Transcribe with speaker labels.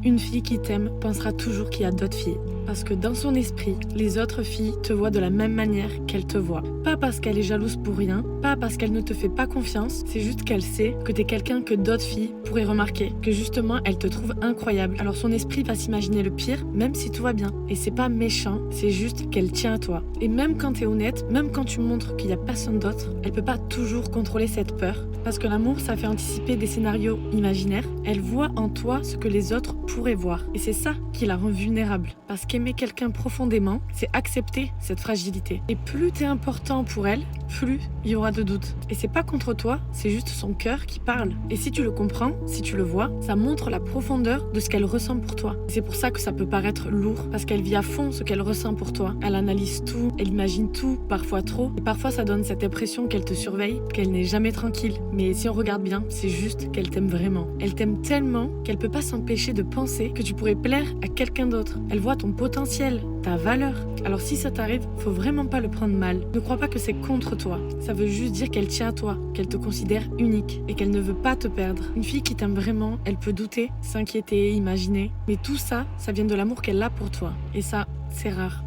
Speaker 1: Une fille qui t'aime pensera toujours qu'il y a d'autres filles. Parce que dans son esprit, les autres filles te voient de la même manière qu'elle te voit. Pas parce qu'elle est jalouse pour rien, pas parce qu'elle ne te fait pas confiance, c'est juste qu'elle sait que t'es quelqu'un que d'autres filles pourraient remarquer, que justement elle te trouve incroyable. Alors son esprit va s'imaginer le pire, même si tout va bien. Et c'est pas méchant, c'est juste qu'elle tient à toi. Et même quand t'es honnête, même quand tu montres qu'il y a personne d'autre, elle peut pas toujours contrôler cette peur. Parce que l'amour, ça fait anticiper des scénarios imaginaires. Elle voit en toi ce que les autres pourraient voir. Et c'est ça qui la rend vulnérable. Parce qu'aimer quelqu'un profondément, c'est accepter cette fragilité. Et plus t'es important pour elle, plus il y aura de doutes. Et c'est pas contre toi, c'est juste son cœur qui parle. Et si tu le comprends, si tu le vois, ça montre la profondeur de ce qu'elle ressent pour toi. Et c'est pour ça que ça peut paraître lourd, parce qu'elle vit à fond ce qu'elle ressent pour toi. Elle analyse tout, elle imagine tout, parfois trop. Et parfois ça donne cette impression qu'elle te surveille, qu'elle n'est jamais tranquille. Mais si on regarde bien, c'est juste qu'elle t'aime vraiment. Elle t'aime tellement qu'elle peut pas s'empêcher de penser que tu pourrais plaire à quelqu'un d'autre. Elle voit ton potentiel, ta valeur. Alors si ça t'arrive, faut vraiment pas le prendre mal. Ne crois pas que c'est contre toi. Ça veut juste dire qu'elle tient à toi, qu'elle te considère unique et qu'elle ne veut pas te perdre. Une fille qui t'aime vraiment, elle peut douter, s'inquiéter, imaginer. Mais tout ça, ça vient de l'amour qu'elle a pour toi. Et ça, c'est rare.